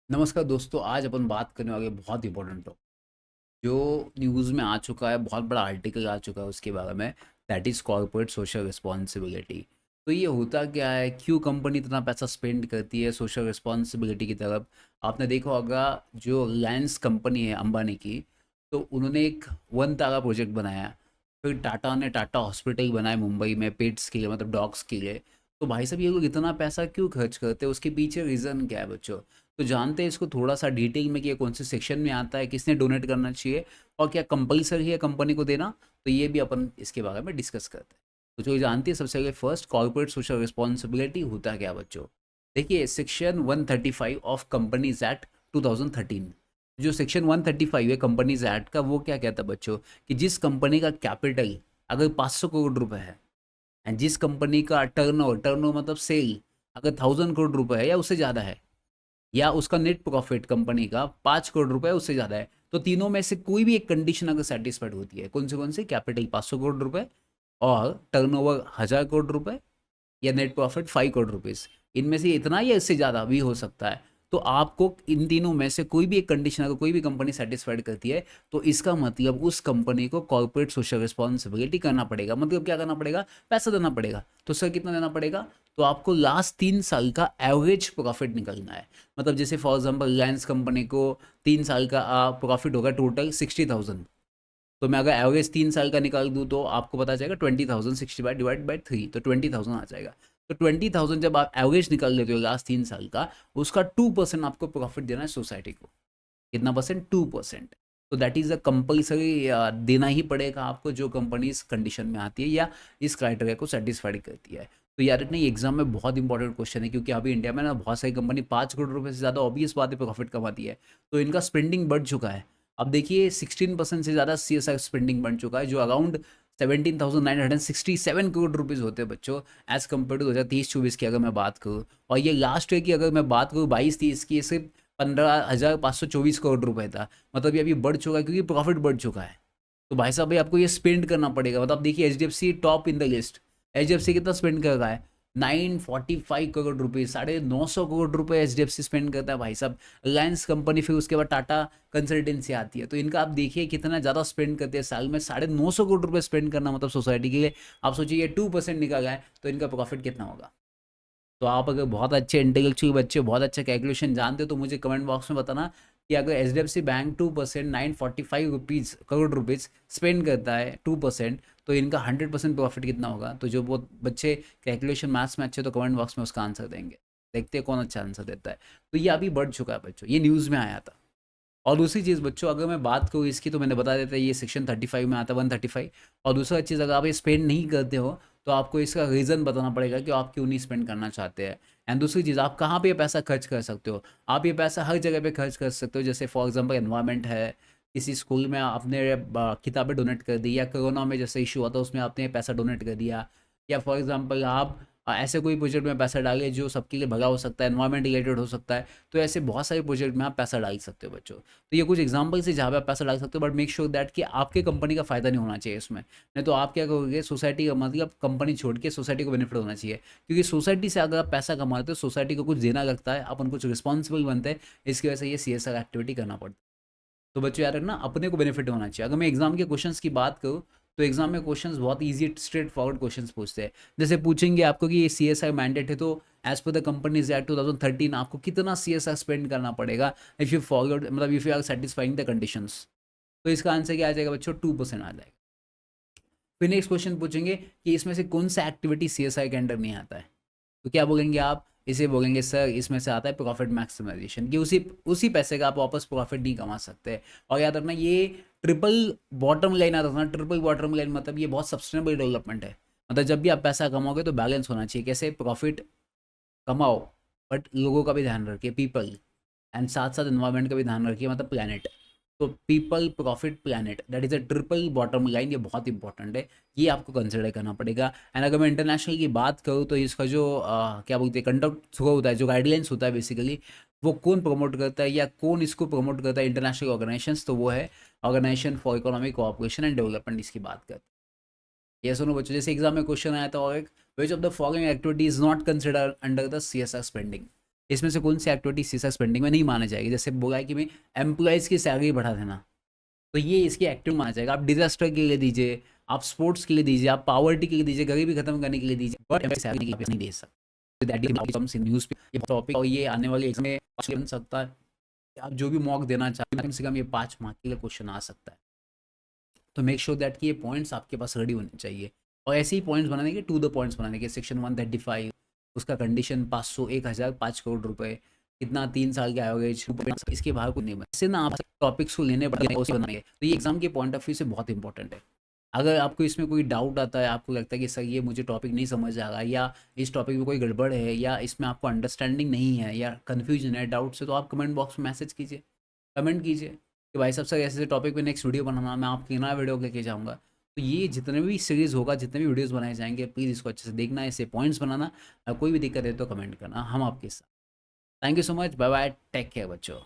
नमस्कार दोस्तों, आज अपन बात करने वाले बहुत इंपॉर्टेंट टॉपिक जो न्यूज़ में आ चुका है। बहुत बड़ा आर्टिकल आ चुका है उसके बारे में। That is corporate social responsibility. तो ये होता क्या है, क्यों कंपनी इतना पैसा स्पेंड करती है सोशल रिस्पॉन्सिबिलिटी की तरफ। आपने देखा होगा, जो रिलायंस कंपनी है अंबानी की, तो उन्होंने एक वन तारा प्रोजेक्ट बनाया। फिर टाटा ने टाटा हॉस्पिटल बनाया मुंबई में पेट्स के लिए, मतलब डॉग्स के लिए। तो भाई साहब, ये लोग इतना पैसा क्यों खर्च करते हैं, उसके पीछे रीज़न क्या है बच्चों। तो जानते हैं इसको थोड़ा सा डिटेल में कि ये कौन से सेक्शन में आता है, किसने डोनेट करना चाहिए, और क्या कंपलसरी है कंपनी को देना। तो ये भी अपन इसके बारे में डिस्कस करते हैं। तो जो जानती है, सबसे पहले फर्स्ट कॉर्पोरेट सोशल रिस्पॉन्सिबिलिटी होता क्या बच्चों। देखिए, सेक्शन 135 ऑफ कंपनीज एक्ट 2013। जो सेक्शन 135 है कंपनीज एक्ट का, वो क्या कहता है बच्चों, कि जिस कंपनी का कैपिटल अगर 500 करोड़ रुपए है, एंड जिस कंपनी का टर्नओवर मतलब सेल अगर 1000 करोड़ रुपए है या उससे ज़्यादा है, या उसका नेट प्रॉफिट कंपनी का 5 करोड़ रुपए उससे ज़्यादा है, तो तीनों में से कोई भी एक कंडीशन अगर सेटिस्फाइड होती है, कौन से कैपिटल 500 करोड़ रुपए, और टर्नओवर 1000 करोड़ रुपए, या नेट प्रॉफिट 5 करोड़ रुपीज़, इनमें से इतना या इससे ज़्यादा भी हो सकता है। तो आपको इन तीनों में से कोई भी एक कंडीशन अगर कोई भी कंपनी सेटिस्फाइड करती है, तो इसका मतलब उस कंपनी को कॉर्पोरेट सोशल रिस्पॉन्सिबिलिटी करना पड़ेगा। मतलब क्या करना पड़ेगा, पैसा देना पड़ेगा। तो सर कितना देना पड़ेगा, तो आपको लास्ट 3 साल का एवरेज प्रॉफिट निकलना है। मतलब जैसे फॉर एग्जाम्पल रिलायंस कंपनी को 3 साल का प्रॉफिट होगा टोटल 60,000। तो मैं अगर एवरेज 3 साल का निकाल दूँ तो आपको पता चलेगा 20,000, 60 डिवाइड बाई 3, तो 20,000 आ जाएगा। तो 20,000 जब आप एवरेज निकाल लेते हो लास्ट 3 साल का, उसका 2% आपको प्रॉफिट देना है सोसाइटी को। कितना परसेंट, 2%। तो दैट इज़ अ कंपल्सरी, देना ही पड़ेगा आपको, जो कंपनी इस कंडीशन में आती है या इस क्राइटेरिया को सेटिस्फाइड करती है। तो यार इतने एग्जाम में बहुत इंपॉर्टेंट क्वेश्चन है, क्योंकि अभी इंडिया में ना बहुत सारी कंपनी 5 करोड़ रुपए से ज़्यादा ऑब्वियस बात है प्रॉफिट कमाती है। तो इनका स्पेंडिंग बढ़ चुका है। अब देखिए 16% से ज़्यादा CSR स्पेंडिंग बढ़ चुका है, जो अराउंड 17,967 करोड़ रुपीज़ होते हैं बच्चों, एज़ कम्पेयर टू 2023-24 की अगर मैं बात करूँ। और ये लास्ट ईयर की अगर मैं बात करूँ 22-23 की, सिर्फ 15,524 करोड़ रुपए था। मतलब ये अभी बढ़ चुका है, क्योंकि प्रॉफिट बढ़ चुका है। तो भाई साहब भाई, आपको ये स्पेंड करना पड़ेगा। मतलब देखिए HDFC top in the list. HDFC कितना स्पेंड कर रहा है, 945 करोड़ रुपीज़, 950 करोड़ रुपए HDFC स्पेंड करता है भाई साहब। रिलायंस कंपनी, फिर उसके बाद टाटा कंसल्टेंसी आती है। तो इनका आप देखिए कितना ज़्यादा स्पेंड करते हैं, साल में 950 करोड़ रुपए स्पेंड करना मतलब सोसाइटी के लिए। आप सोचिए ये 2% निकाला है, तो इनका प्रॉफिट कितना होगा। तो आप अगर बहुत अच्छे इंटेलेक्चुअल बच्चे, बहुत अच्छा कैलकुलेशन जानते हो, तो मुझे कमेंट बॉक्स में बताना कि अगर HDFC bank 2%, 945 crore rupees spend करता है 2%, तो इनका 100% प्रॉफिट कितना होगा। तो जो वो बच्चे कैलकुलेशन मैथ्स में अच्छे, तो कमेंट बॉक्स में उसका आंसर देंगे। देखते हैं कौन अच्छा आंसर देता है। तो ये अभी बढ़ चुका है बच्चों, ये न्यूज़ में आया था। और दूसरी चीज़ बच्चों, अगर मैं बात करूँ इसकी, तो मैंने बता देता है ये सेक्शन 35 में आता है, 135। और दूसरा चीज़, अगर आप ये स्पेंड नहीं करते हो, तो आपको इसका रीज़न बताना पड़ेगा कि आप क्यों नहीं स्पेंड करना चाहते हैं। एंड दूसरी चीज़, आप कहाँ पे ये पैसा खर्च कर सकते हो। आप ये पैसा हर जगह पे खर्च कर सकते हो। जैसे फॉर एग्जांपल एनवायरनमेंट है, किसी स्कूल में आपने किताबें डोनेट कर दी, या कोरोना में जैसे इशू हुआ था उसमें आपने पैसा डोनेट कर दिया। या फॉर एग्जांपल आप ऐसे कोई प्रोजेक्ट में पैसा डालिए जो सबके लिए भला हो सकता है, एनवायरनमेंट रिलेटेड हो सकता है। तो ऐसे बहुत सारे प्रोजेक्ट में आप पैसा डाल सकते हो बच्चों। तो ये कुछ एग्जांपल्स है जहाँ पे आप पैसा डाल सकते हो, बट मेक श्योर दैट कि आपके कंपनी का फायदा नहीं होना चाहिए इसमें। नहीं तो आप क्या करोगे, सोसाइटी का मतलब कंपनी छोड़ के सोसाइटी को बेनिफिट होना चाहिए। क्योंकि सोसाइटी से अगर आप पैसा कमाते हो, सोसाइटी को कुछ देना लगता है, अपन कुछ रिस्पॉन्सिबल बनते हैं। इसकी वजह से ये CSR एक्टिविटी करना पड़ता है। तो बच्चों यार ना, अपने को बेनिफिट होना चाहिए। अगर मैं एग्जाम के क्वेश्चंस की बात करूँ, तो एग्जाम में क्वेश्चंस बहुत इजी स्ट्रेट फॉरवर्ड क्वेश्चंस पूछते हैं। जैसे पूछेंगे आपको कि ये CSR मैंडेट है, तो as per the companies act 2013 आपको कितना CSR स्पेंड करना पड़ेगा इफ़ यू फॉरवर्ड, मतलब if you are satisfying the conditions. तो इसका आंसर क्या आ जाएगा बच्चों, 2% आ जाएगा। फिर नेक्स्ट क्वेश्चन पूछेंगे कि इसमें से कौन सा एक्टिविटी CSR के अंडर नहीं आता है। तो क्या बोलेंगे आप, इसे बोलेंगे सर इसमें से आता है प्रॉफिट मैक्सिमाइजेशन, कि उसी उसी पैसे का आप वापस प्रॉफिट नहीं कमा सकते। और याद रखना, ये ट्रिपल बॉटम लाइन आता था ना। ट्रिपल बॉटम लाइन मतलब ये बहुत सस्टेनेबल डेवलपमेंट है। मतलब जब भी आप पैसा कमाओगे तो बैलेंस होना चाहिए। कैसे, प्रॉफिट कमाओ, बट लोगों का भी ध्यान रखिए, पीपल, एंड साथ साथ इन्वायरमेंट का भी ध्यान रखिए, मतलब प्लानट। तो people, profit, planet, that is a triple bottom line. ये बहुत इंपॉर्टेंट है, ये आपको कंसिडर करना पड़ेगा। एंड अगर मैं इंटरनेशनल की बात करूँ, तो इसका जो क्या बोलते हैं, कंडक्ट थ्रो होता है, जो गाइडलाइंस होता है बेसिकली, वो कौन प्रमोट करता है या कौन इसको प्रमोट करता है, इंटरनेशनल ऑर्गेनाइजेशंस, तो वो है organisation for economic cooperation and development, इसकी बात करते हैं। ये सुनो बच्चों, जैसे एग्जाम में क्वेश्चन आया था, और एक, which of the following activity is not consider under the CSR spending. इसमें से कौन सी एक्टिविटी सीसा स्पेंडिंग में नहीं माना जाएगी। जैसे बोला है कि मैं एम्प्लॉयज़ की सैलरी बढ़ा देना, तो ये इसकी एक्टिव माना जाएगा। आप डिजास्टर के लिए दीजिए, आप स्पोर्ट्स के लिए दीजिए, आप पावर्टी के लिए दीजिए, गरीबी खत्म करने के लिए दीजिए, बट सैलरी के लिए नहीं दे सकते। न्यूज़ पे ये टॉपिक और ये आने वाले एग्जाम में बन सकता है। आप जो भी मॉक देना चाहते हैं कम से कम ये 5 मार्क के लिए क्वेश्चन आ सकता है। तो मेक श्योर दैट कि ये पॉइंट्स आपके पास रेडी होने चाहिए, और ऐसे ही पॉइंट्स बनाने के, टू द पॉइंट्स बनाने के। सेक्शन 135 उसका कंडीशन 500, 1000, 5 करोड़ रुपए, कितना 3 साल के एवरेज, इसके बाहर कुछ नहीं बना। इससे ना आप टॉपिक्स को लेने पड़ेंगे उसे बनाएंगे। तो ये एग्जाम के पॉइंट ऑफ व्यू से बहुत इंपॉर्टेंट है। अगर आपको इसमें कोई डाउट आता है, आपको लगता है कि सर ये मुझे टॉपिक नहीं समझ आ रहा, या इस टॉपिक में कोई गड़बड़ है, या इसमें आपको अंडरस्टैंडिंग नहीं है, या कन्फ्यूजन है, डाउट्स है, तो आप कमेंट बॉक्स में मैसेज कीजिए, कमेंट कीजिए कि भाई साहब सर ऐसे ऐसे टॉपिक पे नेक्स्ट वीडियो बनाना, मैं आपकी नया वीडियो लेके जाऊँगा। तो ये जितने भी सीरीज़ होगा, जितने भी वीडियोज़ बनाए जाएंगे, प्लीज़ इसको अच्छे से देखना, ऐसे पॉइंट्स बनाना। कोई भी दिक्कत है तो कमेंट करना, हम आपके साथ। Thank you so much, bye bye, take care बच्चों।